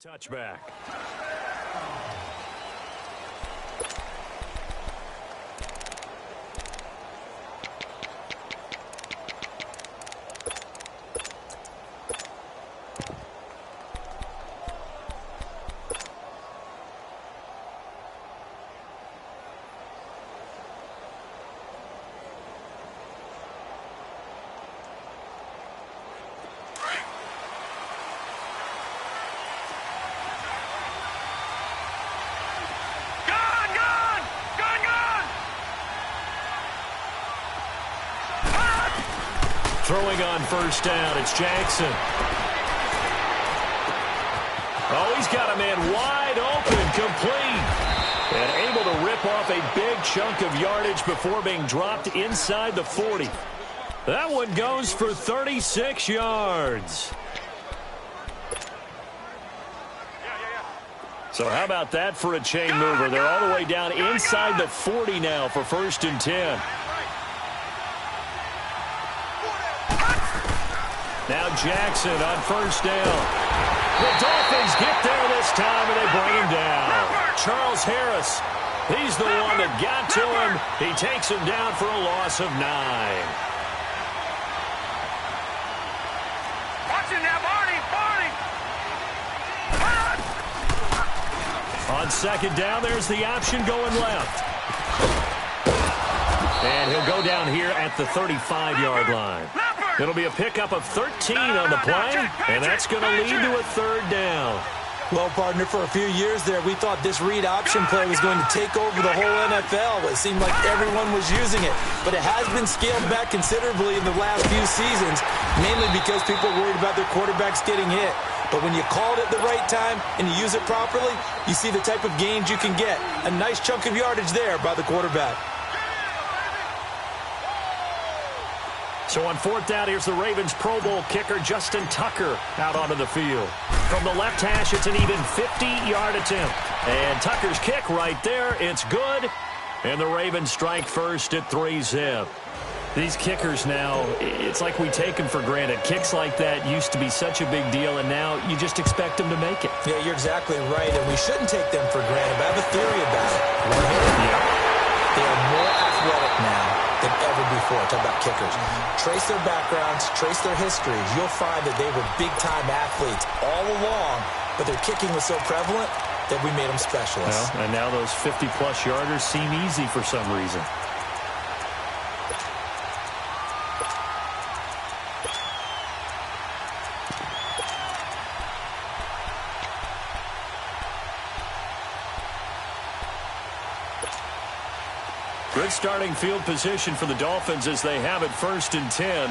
Touchback. Throwing on first down, it's Jackson. Oh, he's got a man wide open, complete. And able to rip off a big chunk of yardage before being dropped inside the 40. That one goes for 36 yards. So how about that for a chain mover? They're all the way down inside the 40 now for 1st and 10. Now Jackson on first down. The Dolphins get there this time, and they bring him down. Charles Harris, he's the one that got to him. He takes him down for a loss of 9. Watch it now, Barney. On second down, there's the option going left. And he'll go down here at the 35-yard line. It'll be a pickup of 13 on the play, and that's going to lead to a 3rd down. Well, partner, for a few years there, we thought this read option play was going to take over the whole NFL. It seemed like everyone was using it, but it has been scaled back considerably in the last few seasons, mainly because people are worried about their quarterbacks getting hit. But when you call it at the right time and you use it properly, you see the type of gains you can get. A nice chunk of yardage there by the quarterback. So on 4th down, here's the Ravens Pro Bowl kicker Justin Tucker out onto the field. From the left hash, it's an even 50-yard attempt. And Tucker's kick right there, it's good. And the Ravens strike first at 3-zip. These kickers now, it's like we take them for granted. Kicks like that used to be such a big deal, and now you just expect them to make it. Yeah, you're exactly right, and we shouldn't take them for granted. But I have a theory about it. They are more athletic now than ever before. Talk about kickers. Trace their backgrounds, trace their histories. You'll find that they were big-time athletes all along, but their kicking was so prevalent that we made them specialists. Well, and now those 50-plus yarders seem easy for some reason. Good starting field position for the Dolphins as they have it 1st and 10.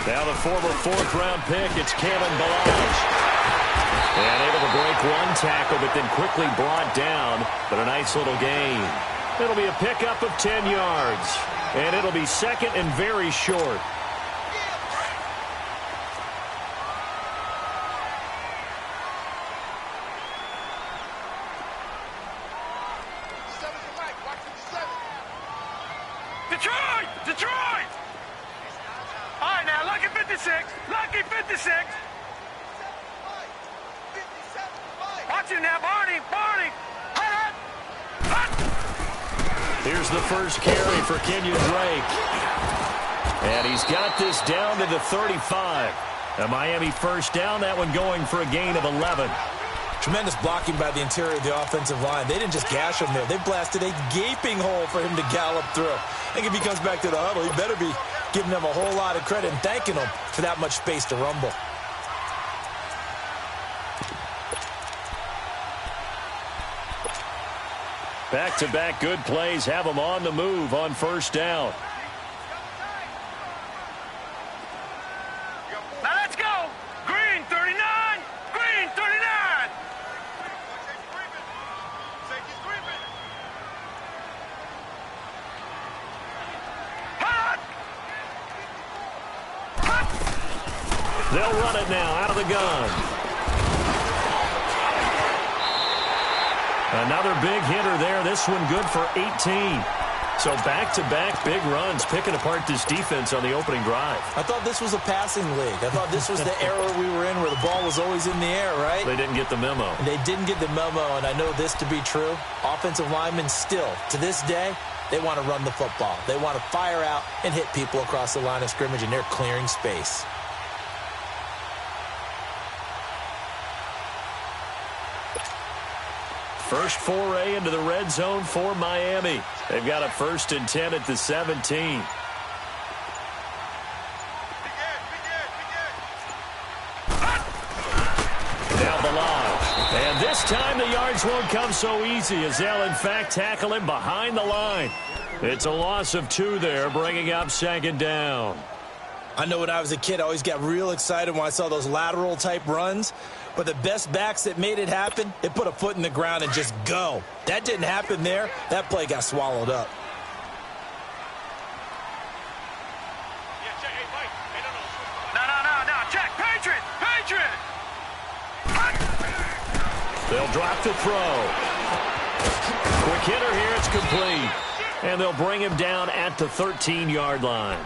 Now the former 4th-round pick, it's Kalen Ballage. And able to break one tackle, but then quickly brought down. But a nice little gain. It'll be a pickup of 10 yards. And it'll be 2nd and very short. Detroit! All right, now, lucky 56. Watch it now, Barney. Here's the first carry for Kenyon Drake. And he's got this down to the 35. A Miami 1st down, that one going for a gain of 11. Tremendous blocking by the interior of the offensive line. They didn't just gash him there. They blasted a gaping hole for him to gallop through. I think if he comes back to the huddle, he better be giving them a whole lot of credit and thanking them for that much space to rumble. Back-to-back good plays have them on the move on 1st down. Now let's go. Green 39. They'll run it now out of the gun. Another big hitter there. This one good for 18. So back-to-back big runs, picking apart this defense on the opening drive. I thought this was a passing league. I thought this was the era we were in where the ball was always in the air, right? They didn't get the memo. They didn't get the memo, and I know this to be true. Offensive linemen still, to this day, they want to run the football. They want to fire out and hit people across the line of scrimmage, and they're clearing space. First foray into the red zone for Miami. They've got a 1st and 10 at the 17. Now Balaj. And this time the yards won't come so easy as they'll, in fact, tackle him behind the line. It's a loss of 2 there, bringing up 2nd down. I know when I was a kid, I always got real excited when I saw those lateral-type runs. But the best backs that made it happen, they put a foot in the ground and just go. That didn't happen there. That play got swallowed up. No. Check. Patriot. They'll drop the throw. Quick hitter here. It's complete. And they'll bring him down at the 13-yard line.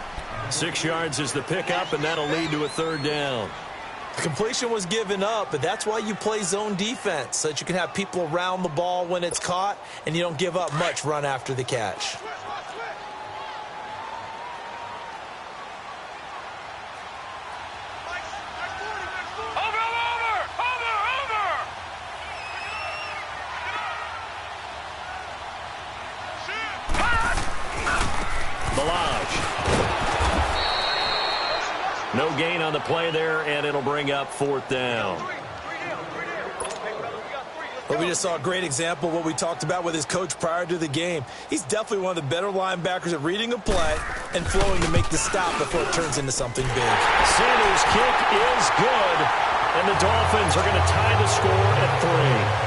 6 yards is the pickup, and that'll lead to a 3rd down. The completion was given up, but that's why you play zone defense, so that you can have people around the ball when it's caught, and you don't give up much run after the catch. No gain on the play there, and it'll bring up 4th down. But we just saw a great example of what we talked about with his coach prior to the game. He's definitely one of the better linebackers at reading a play and flowing to make the stop before it turns into something big. Sanders' kick is good, and the Dolphins are going to tie the score at 3.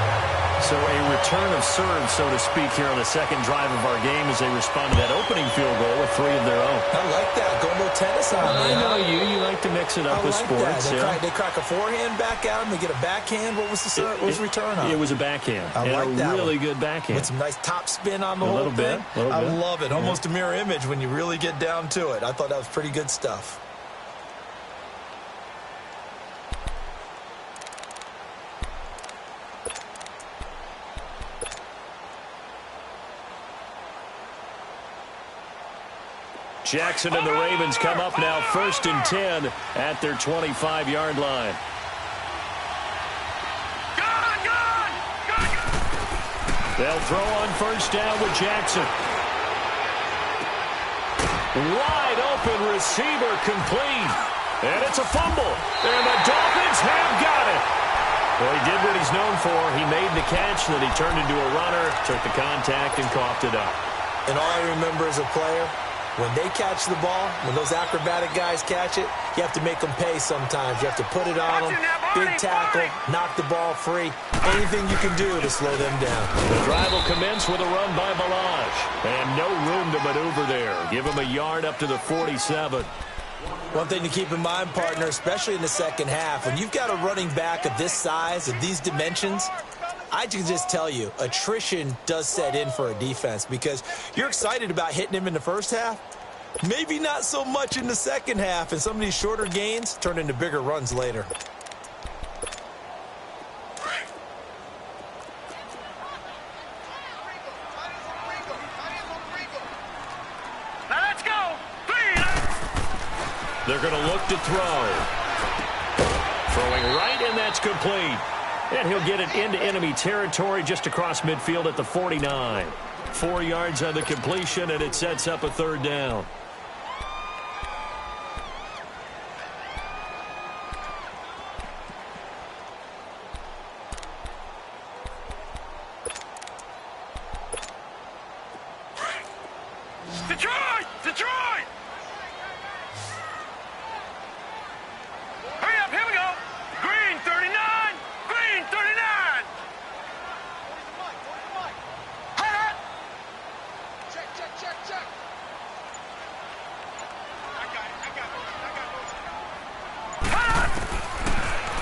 So a return of serve, so to speak, here on the 2nd drive of our game as they respond to that opening field goal with 3 of their own. I like that. Go a little tennis on me. I know you like to mix it up with sports. They crack a forehand back at him. They get a backhand. What was the return on? It was a backhand. I like that. Really good backhand. With some nice top spin on the whole thing. I love it. Almost a mirror image when you really get down to it. I thought that was pretty good stuff. Jackson and the Ravens come up now 1st and 10 at their 25-yard line. They'll throw on 1st down with Jackson. Wide open receiver complete. And it's a fumble. And the Dolphins have got it. Well, he did what he's known for. He made the catch, then he turned into a runner, took the contact, and coughed it up. And all I remember as a player, when they catch the ball, when those acrobatic guys catch it, you have to make them pay sometimes. You have to put it on them, big tackle, knock the ball free. Anything you can do to slow them down. The drive will commence with a run by Balaj. And no room to maneuver there. Give him a yard up to the 47. One thing to keep in mind, partner, especially in the 2nd half, when you've got a running back of this size, of these dimensions, I can just tell you, attrition does set in for a defense because you're excited about hitting him in the 1st half. Maybe not so much in the 2nd half, and some of these shorter gains turn into bigger runs later. Now let's go. They're going to look to throw. Throwing right, and that's complete. And he'll get it into enemy territory just across midfield at the 49. 4 yards on the completion, and it sets up a 3rd down. Detroit! Hurry up, here we go. Green 39. Green 39. Hot. Check.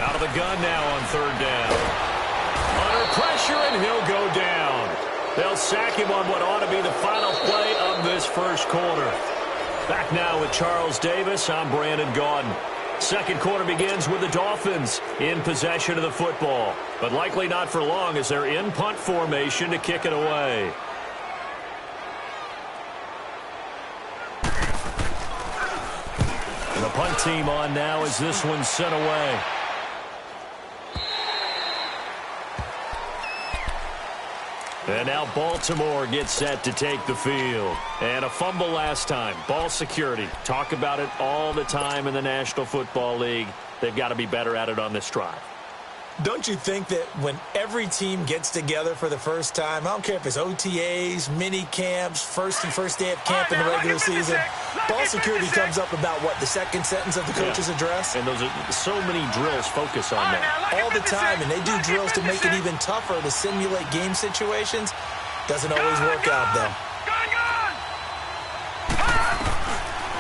Out of the gun now on 3rd down. Under pressure, and he'll go down. They'll sack him on what ought to be the final play of of this first quarter. Back now with Charles Davis. I'm Brandon Gaudin. Second quarter begins with the Dolphins in possession of the football, but likely not for long as they're in punt formation to kick it away. And the punt team on now as this one's sent away. And now Baltimore gets set to take the field. And a fumble last time. Ball security. Talk about it all the time in the National Football League. They've got to be better at it on this drive. Don't you think that when every team gets together for the first time, I don't care if it's OTAs, mini camps, first day of camp in the regular season, ball security comes up about, what, the second sentence of the coach's address? And those are so many drills focus on that. All the time, and they do drills to make it even tougher to simulate game situations. Doesn't always work out, though.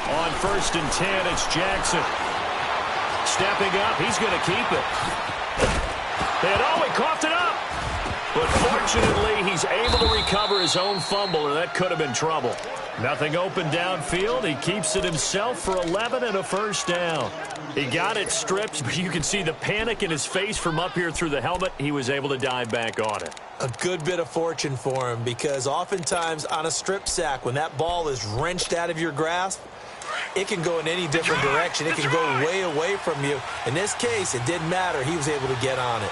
On 1st and 10, it's Jackson. Stepping up, he's going to keep it. And he coughed it up. But fortunately, he's able to recover his own fumble, and that could have been trouble. Nothing open downfield. He keeps it himself for 11 and a first down. He got it stripped, but you can see the panic in his face from up here through the helmet. He was able to dive back on it. A good bit of fortune for him, because oftentimes on a strip sack, when that ball is wrenched out of your grasp, it can go in any different direction. It can go way away from you. In this case, it didn't matter. He was able to get on it.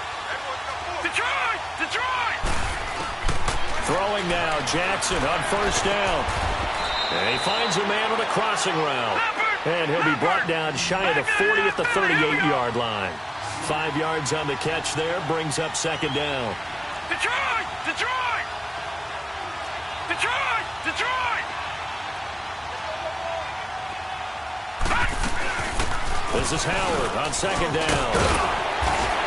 Throwing now, Jackson on 1st down. And he finds a man on a crossing route. And he'll be brought down shy of the 40 at the 38-yard line. 5 yards on the catch there, brings up 2nd down. Detroit! Detroit! Detroit! Detroit! This is Howard on 2nd down.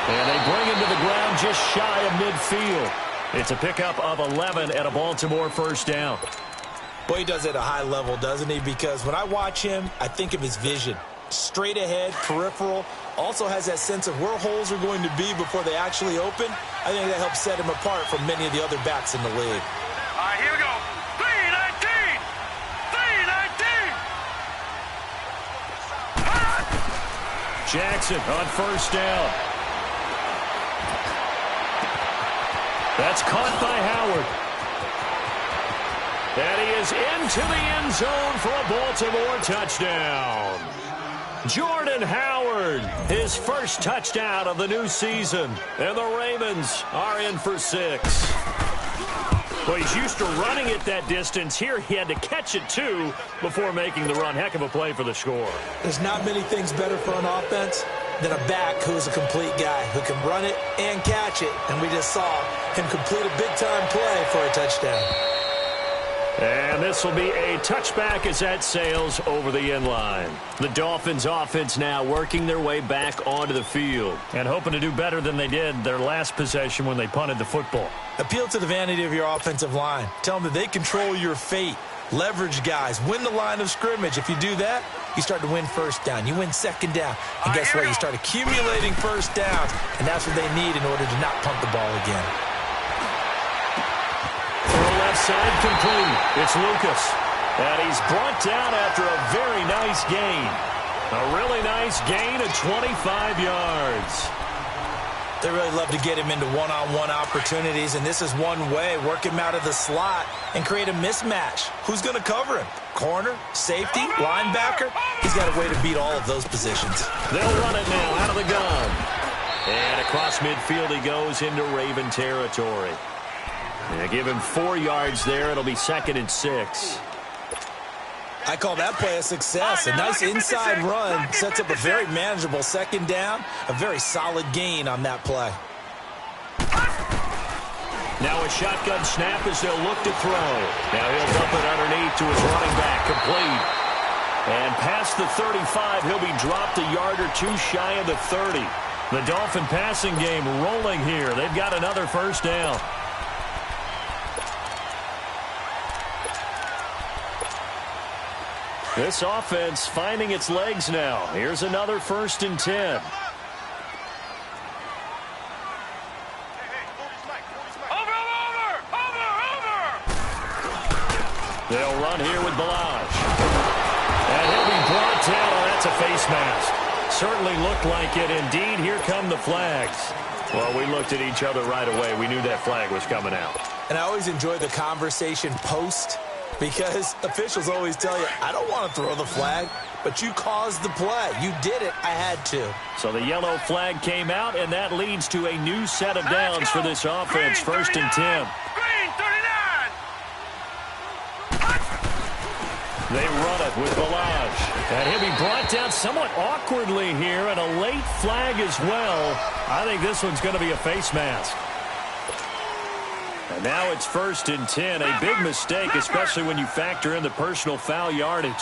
And they bring him to the ground just shy of midfield. It's a pickup of 11 at a Baltimore 1st down. Boy, he does it at a high level, doesn't he? Because when I watch him, I think of his vision. Straight ahead, peripheral. Also has that sense of where holes are going to be before they actually open. I think that helps set him apart from many of the other backs in the league. All right, here we go. 319! 319! Jackson on 1st down. That's caught by Howard. And he is into the end zone for a Baltimore touchdown. Jordan Howard, his first touchdown of the new season. And the Ravens are in for 6. Well, he's used to running it that distance. Here he had to catch it, too, before making the run. Heck of a play for the score. There's not many things better for an offense than a back who's a complete guy who can run it and catch it. And we just saw him complete a big-time play for a touchdown. And this will be a touchback as that sails over the end line. The Dolphins offense now working their way back onto the field and hoping to do better than they did their last possession when they punted the football. Appeal to the vanity of your offensive line. Tell them that they control your fate. Leverage guys. Win the line of scrimmage. If you do that, you start to win 1st down. You win 2nd down. And guess what? You start accumulating 1st downs. And that's what they need in order to not punt the ball again. Side complete. It's Lucas. And he's brought down after a very nice gain. A really nice gain of 25 yards. They really love to get him into one-on-one opportunities, and this is one way. Work him out of the slot and create a mismatch. Who's going to cover him? Corner, safety, linebacker? He's got a way to beat all of those positions. They'll run it now out of the gun. And across midfield he goes into Raven territory. And give him 4 yards there. It'll be 2nd and 6. I call that play a success. A nice inside run sets up a very manageable 2nd down. A very solid gain on that play. Now a shotgun snap as they'll look to throw. Now he'll dump it underneath to his running back. Complete. And past the 35, he'll be dropped a yard or two shy of the 30. The Dolphin passing game rolling here. They've got another 1st down. This offense finding its legs now. Here's another 1st and 10. They'll run here with Balaj. And he'll be brought down. Oh, that's a face mask. Certainly looked like it. Indeed, here come the flags. Well, we looked at each other right away. We knew that flag was coming out. And I always enjoy the conversation post because officials always tell you, I don't want to throw the flag, but you caused the play. You did it. I had to. So the yellow flag came out, and that leads to a new set of downs for this offense. First and 10. Green 39. They run it with Balaj. And he'll be brought down somewhat awkwardly here, and a late flag as well. I think this one's going to be a face mask. And now it's first and 10. A big mistake, especially when you factor in the personal foul yardage.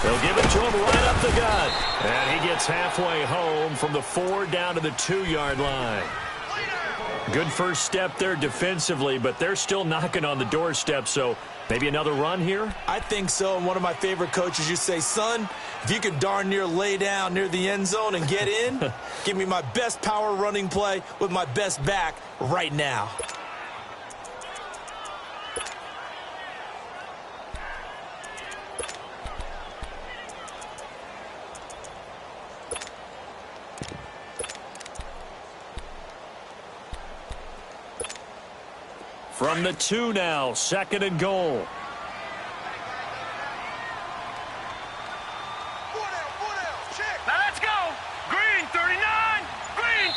They'll give it to him right up the gut. And he gets halfway home from the 4 down to the 2-yard line. Good first step there defensively, but they're still knocking on the doorstep, so maybe another run here? I think so, and one of my favorite coaches used to say, son, if you could darn near lay down near the end zone and get in, give me my best power running play with my best back right now. From the 2 now, second and goal. Now let's go. Green 39. Green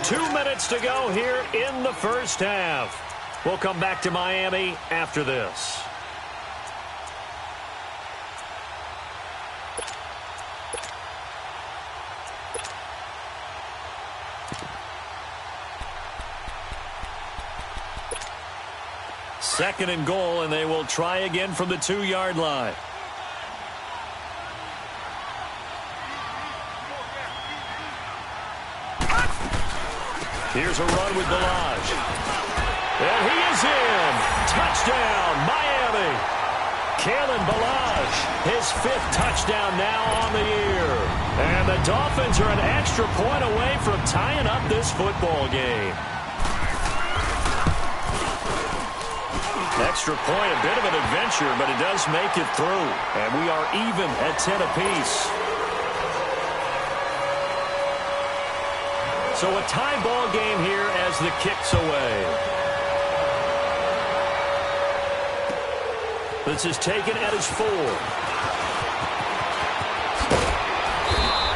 39. 2 minutes to go here in the first half. We'll come back to Miami after this. Second and goal, and they will try again from the 2-yard line. Here's a run with Balaj. And he is in. Touchdown, Miami. Kalen Balaj, his 5th touchdown now on the year. And the Dolphins are an extra point away from tying up this football game. Extra point, a bit of an adventure, but it does make it through. And we are even at 10 apiece. So a tie ball game here as the kick's away. This is taken at his 4.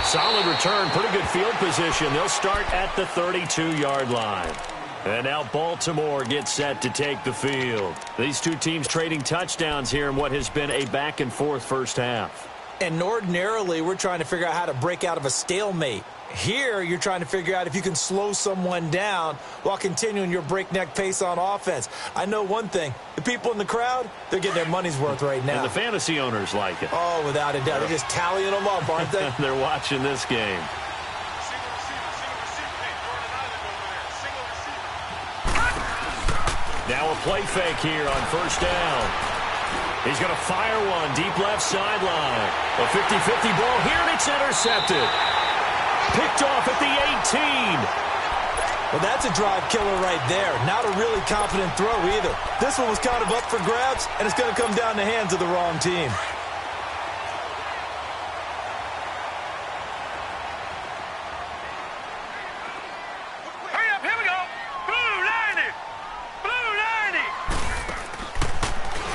Solid return, pretty good field position. They'll start at the 32-yard line. And now Baltimore gets set to take the field. These two teams trading touchdowns here in what has been a back-and-forth first half. And ordinarily, we're trying to figure out how to break out of a stalemate. Here, you're trying to figure out if you can slow someone down while continuing your breakneck pace on offense. I know one thing. The people in the crowd, they're getting their money's worth right now. And the fantasy owners like it. Oh, without a doubt. They're just tallying them up, aren't they? They're watching this game. Now a play fake here on first down. He's going to fire one deep left sideline. A 50-50 ball here, and it's intercepted. Picked off at the 18. Well, that's a drive killer right there. Not a really confident throw either. This one was kind of up for grabs, and it's going to come down the hands of the wrong team. Hurry up, here we go. Blue 90. Blue 90.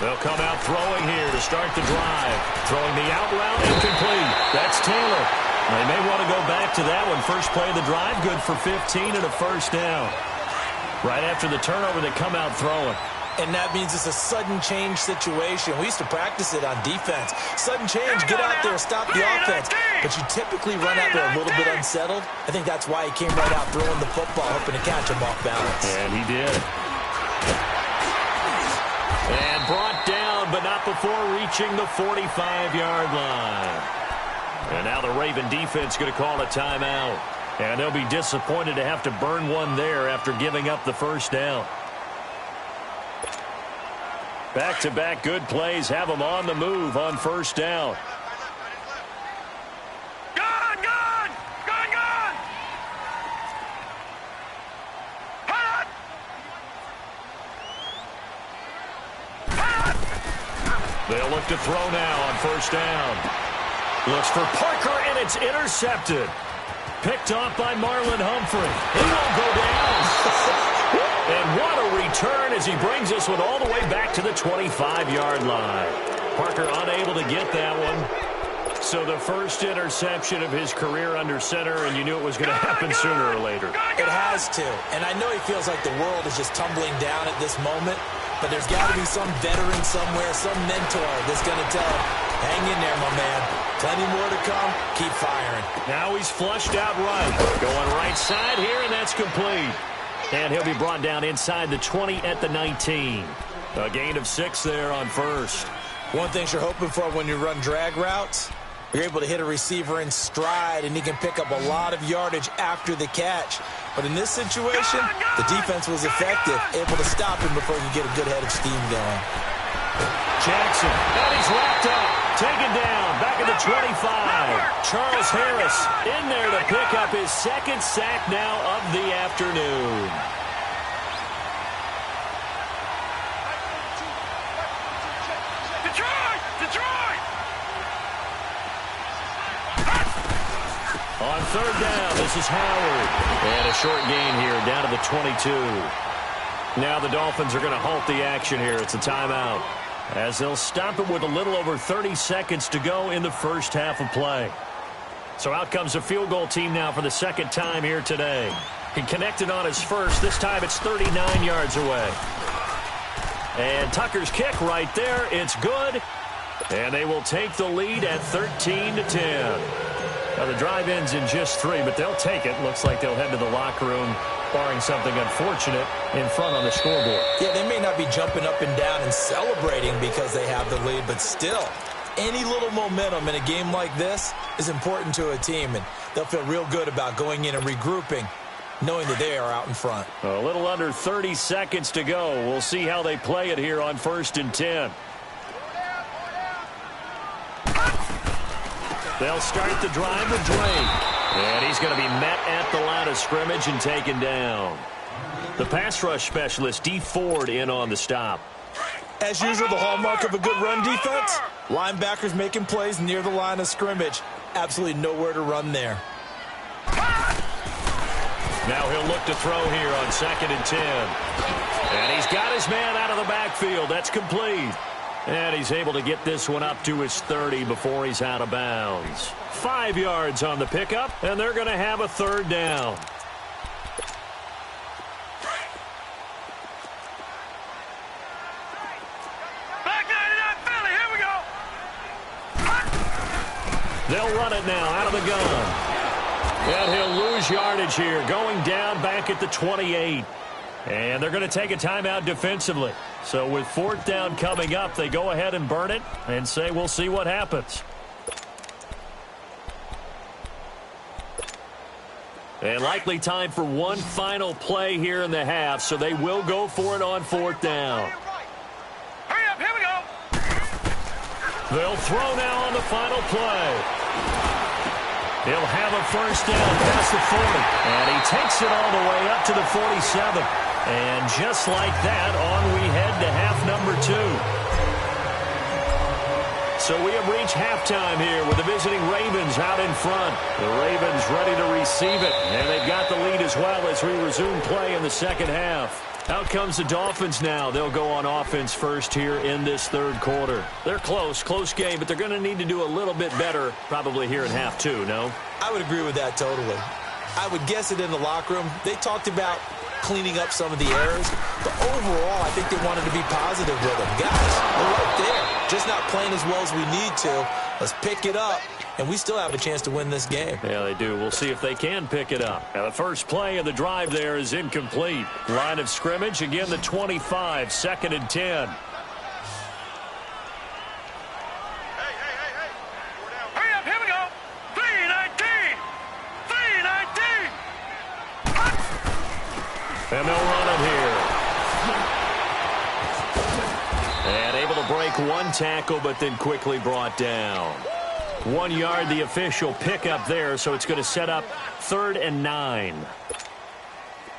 They'll come out throwing here to start the drive. Throwing the out route, incomplete. That's Taylor. They may want to go back to that one. First play of the drive, good for 15 and a first down. Right after the turnover, they come out throwing. And that means it's a sudden change situation. We used to practice it on defense. Sudden change, get out there, stop the offense. But you typically run out there a little bit unsettled. I think that's why he came right out throwing the football, hoping to catch him off balance. And he did. And brought down, but not before reaching the 45-yard line. And now the Raven defense going to call a timeout. And they'll be disappointed to have to burn one there after giving up the first down. Back-to-back good plays have them on the move on first down. Gone, gone! Gone, gone! Hot! Hot! They'll look to throw now on first down. Looks for Parker, and it's intercepted. Picked off by Marlon Humphrey. He won't go down. And what a return as he brings this one all the way back to the 25-yard line. Parker unable to get that one. So the first interception of his career under center, and you knew it was going to happen sooner or later. It has to. And I know he feels like the world is just tumbling down at this moment, but there's got to be some veteran somewhere, some mentor that's going to tell him, hang in there, my man. Plenty more to come. Keep firing. Now he's flushed out right. Going right side here, and that's complete. And he'll be brought down inside the 20 at the 19. A gain of 6 there on first. One thing you're hoping for when you run drag routes, you're able to hit a receiver in stride, and he can pick up a lot of yardage after the catch. But in this situation, the defense was effective, able to stop him before he could get a good head of steam going. Jackson, and he's wrapped up, taken down, back at the 25. Charles Harris in there to pick up his second sack now of the afternoon. Detroit! Detroit! On third down, this is Howard. And a short gain here, down to the 22. Now the Dolphins are going to halt the action here. It's a timeout, as they'll stop it with a little over 30 seconds to go in the first half of play. So out comes a field goal team now for the second time here today. He connected on his first. This time it's 39 yards away. And Tucker's kick right there. It's good. And they will take the lead at 13-10. Now the drive ends in just 3, but they'll take it. Looks like they'll head to the locker room, barring something unfortunate in front on the scoreboard. Yeah, they may not be jumping up and down and celebrating because they have the lead, but still, any little momentum in a game like this is important to a team, and they'll feel real good about going in and regrouping, knowing that they are out in front. A little under 30 seconds to go. We'll see how they play it here on 1st and 10. They'll start the drive with Drake. And he's going to be met at the line of scrimmage and taken down. The pass rush specialist, D. Ford, in on the stop. As usual, the hallmark of a good run defense, linebackers making plays near the line of scrimmage. Absolutely nowhere to run there. Now he'll look to throw here on 2nd and 10. And he's got his man out of the backfield. That's complete. And he's able to get this one up to his 30 before he's out of bounds. 5 yards on the pickup, and they're going to have a third down. Back 99 Philly, here we go! They'll run it now out of the gun. And he'll lose yardage here, going down back at the 28. And they're going to take a timeout defensively. So with 4th down coming up, they go ahead and burn it and say we'll see what happens. And likely time for one final play here in the half, so they will go for it on 4th down. Hurry up, here we go! They'll throw now on the final play. He'll have a first down past the 40. And he takes it all the way up to the 47. And just like that, on we head to half number 2. So we have reached halftime here with the visiting Ravens out in front. The Ravens ready to receive it. And they've got the lead as well as we resume play in the second half. Out comes the Dolphins now. They'll go on offense first here in this third quarter. They're close game, but they're going to need to do a little bit better probably here in half 2, no? I would agree with that totally. I would guess it in the locker room. They talked about cleaning up some of the errors, but overall, I think they wanted to be positive with them. Guys, we're right there. Just not playing as well as we need to. Let's pick it up, and we still have a chance to win this game. Yeah, they do. We'll see if they can pick it up. Now, the first play of the drive there is incomplete. Line of scrimmage, again, the 25, 2nd and 10. Hurry up, here we go! 319! 319! And they'll run it here. And break one tackle, but then quickly brought down. 1 yard, the official pickup there, so it's going to set up 3rd and 9.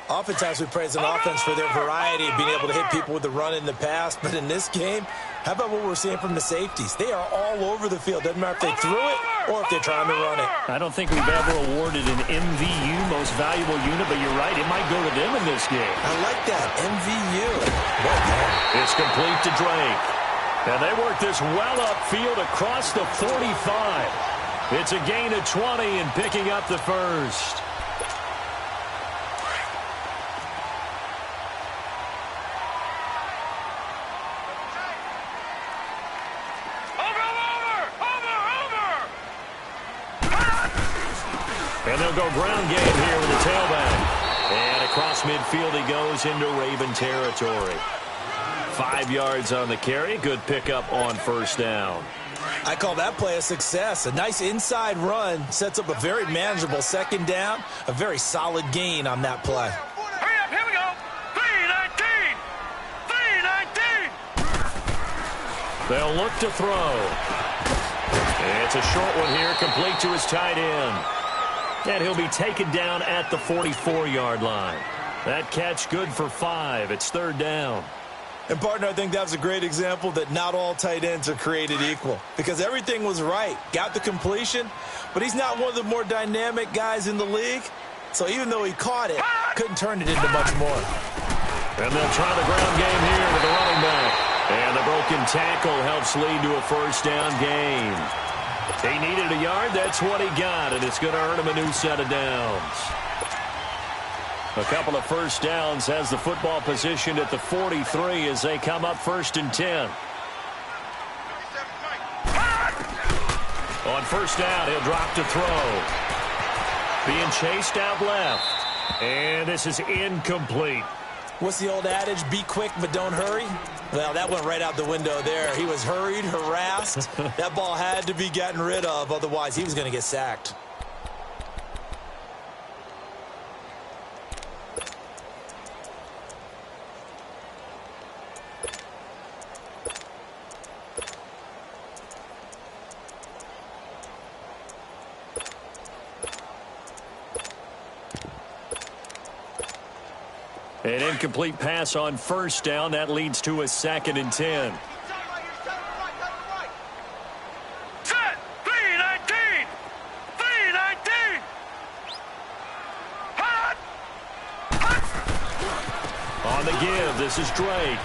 Oftentimes we praise an offense for their variety of being able to hit people with the run in the past, but in this game, how about what we're seeing from the safeties? They are all over the field. Doesn't matter if they threw it or if they're trying to run it. I don't think we've ever awarded an MVU, most valuable unit, but you're right, it might go to them in this game. I like that, MVU. Well done. It's complete to Drake. And they work this well upfield across the 45. It's a gain of 20 and picking up the first. And they'll go ground game here with the tailback. And across midfield he goes into Raven territory. 5 yards on the carry. Good pickup on first down. I call that play a success. A nice inside run sets up a very manageable second down. A very solid gain on that play. Hurry up, here we go. 3-19. 3-19. They'll look to throw. And it's a short one here, complete to his tight end. And he'll be taken down at the 44-yard line. That catch good for 5. It's 3rd down. And, partner, I think that was a great example that not all tight ends are created equal. Because everything was right. Got the completion, but he's not one of the more dynamic guys in the league. So even though he caught it, couldn't turn it into much more. And they'll try the ground game here with the running back. And the broken tackle helps lead to a first down gain. He needed a yard. That's what he got, and it's going to earn him a new set of downs. A couple of first downs has the football positioned at the 43 as they come up 1st and 10. On first down, he'll drop to throw. Being chased out left. And this is incomplete. What's the old adage? Be quick, but don't hurry. Well, that went right out the window there. He was hurried, harassed. That ball had to be gotten rid of. Otherwise, he was going to get sacked. An incomplete pass on first down. That leads to a 2nd and 10. Set. 3-19. 3-19. Hot. On the give, this is Drake.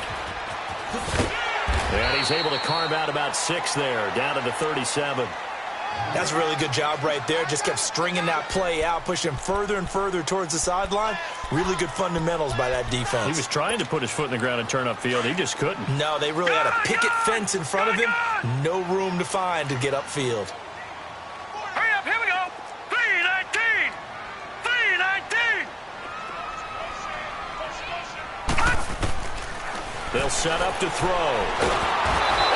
And he's able to carve out about 6 there, down to the 37. That's a really good job right there. Just kept stringing that play out, pushing further and further towards the sideline. Really good fundamentals by that defense. He was trying to put his foot in the ground and turn upfield. He just couldn't. No, they really had a picket fence in front of him. No room to find to get upfield. Hurry up, here we go. 3-19. 3-19. They'll set up to throw.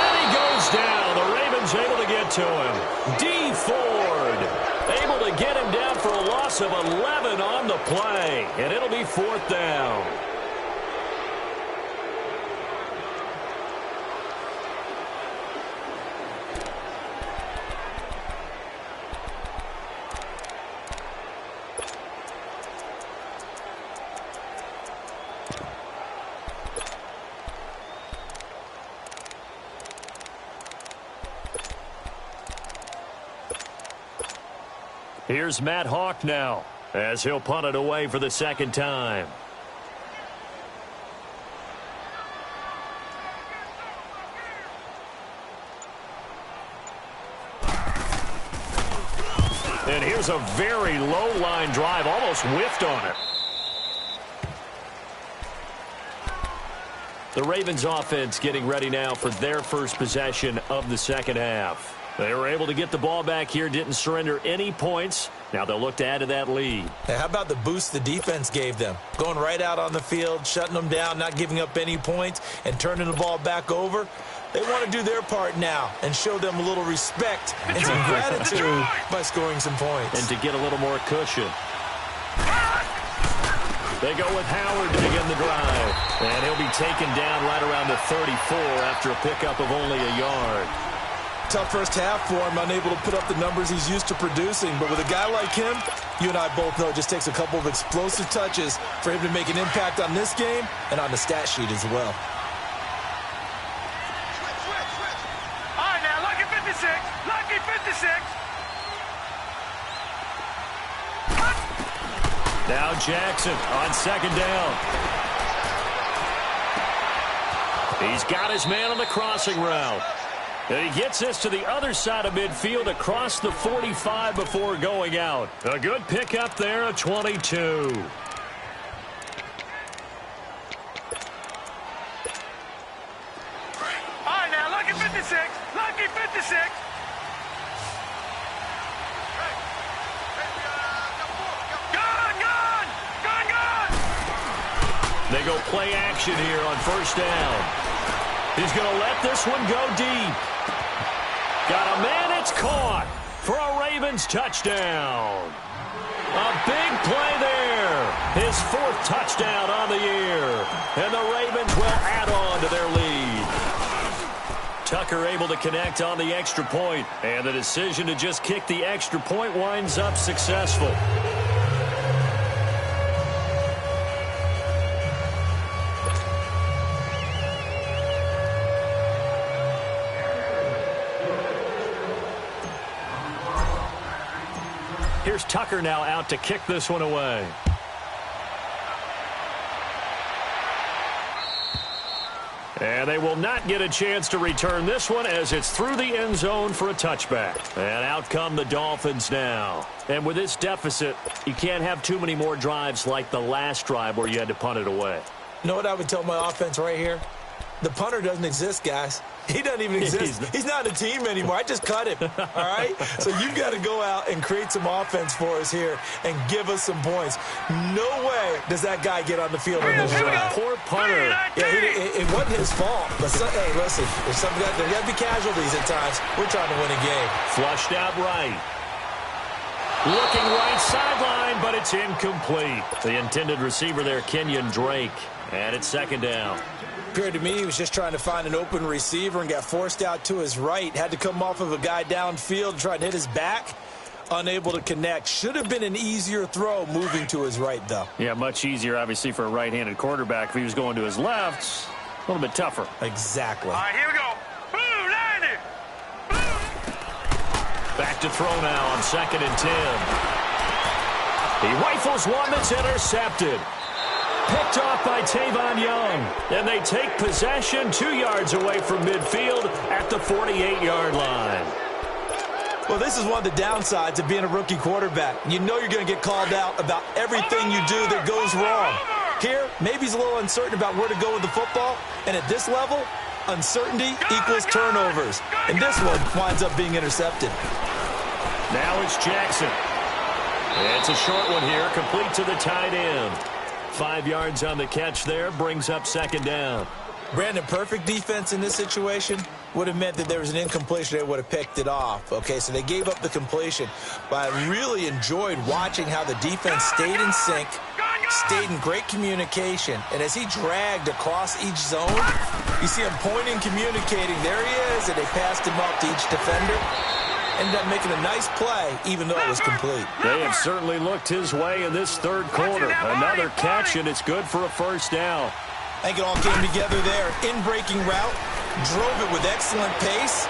And he goes down. The Ravens able to get to him. D. Ford able to get him down for a loss of 11 on the play. And it'll be 4th down. Here's Matt Hawk now as he'll punt it away for the 2nd time. And here's a very low line drive, almost whiffed on it. The Ravens offense getting ready now for their first possession of the 2nd half. They were able to get the ball back here, didn't surrender any points. Now they'll look to add to that lead. Hey, how about the boost the defense gave them? Going right out on the field, shutting them down, not giving up any points, and turning the ball back over. They want to do their part now and show them a little respect and some gratitude by scoring some points. And to get a little more cushion. They go with Howard to begin the drive. And he'll be taken down right around the 34 after a pickup of only a yard. Tough first half for him, unable to put up the numbers he's used to producing. But with a guy like him, you and I both know it just takes a couple of explosive touches for him to make an impact on this game and on the stat sheet as well. All right, now, lucky 56. Lucky 56. Now Jackson on second down. He's got his man on the crossing route. And he gets this to the other side of midfield across the 45 before going out. A good pickup there, a 22. All right, now, lucky 56. Lucky 56. They go play action here on first down. He's going to let this one go deep. Got a man, it's caught for a Ravens touchdown. A big play there. His fourth touchdown on the year. And the Ravens will add on to their lead. Tucker able to connect on the extra point. And the decision to just kick the extra point winds up successful. Here's Tucker now out to kick this one away. And they will not get a chance to return this one as it's through the end zone for a touchback. And out come the Dolphins now. And with this deficit, you can't have too many more drives like the last drive where you had to punt it away. You know what I would tell my offense right here? The punter doesn't exist, guys. He doesn't even exist. He's not a team anymore. I just cut him, all right? So you've got to go out and create some offense for us here and give us some points. No way does that guy get on the field in this drive. Poor punter. Yeah, it wasn't his fault. But, hey, listen, there's got to be casualties at times. We're trying to win a game. Flushed out right. Looking right sideline, but it's incomplete. The intended receiver there, Kenyon Drake. And it's second down. Appeared to me he was just trying to find an open receiver and got forced out to his right. Had to come off of a guy downfield, try to hit his back. Unable to connect. Should have been an easier throw moving to his right, though. Yeah, much easier, obviously, for a right-handed quarterback. If he was going to his left, a little bit tougher. Exactly. All right, here we go. Boom, landed. Back to throw now on 2nd and 10. He rifles one that's intercepted. Picked off by Tavon Young. And they take possession 2 yards away from midfield at the 48-yard line. Well, this is one of the downsides of being a rookie quarterback. You know you're going to get called out about everything you do that goes wrong. Here, maybe he's a little uncertain about where to go with the football. And at this level, uncertainty equals turnovers. And this one winds up being intercepted. Now it's Jackson. It's a short one here, complete to the tight end. 5 yards on the catch there, brings up second down. Brandon, perfect defense in this situation would have meant that there was an incompletion. They would have picked it off. Okay, so they gave up the completion. But I really enjoyed watching how the defense stayed in sync, stayed in great communication. And as he dragged across each zone, you see him pointing, communicating. There he is, and they passed him up to each defender. Ended up making a nice play, even though it was complete. They have certainly looked his way in this third quarter. Another catch, and it's good for a first down. I think it all came together there. In-breaking route, drove it with excellent pace,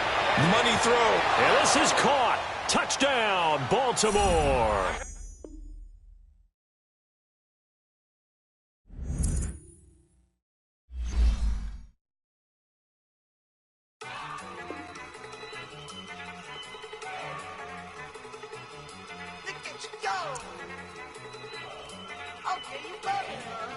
money throw. And this is caught. Touchdown, Baltimore. Okay, you got it.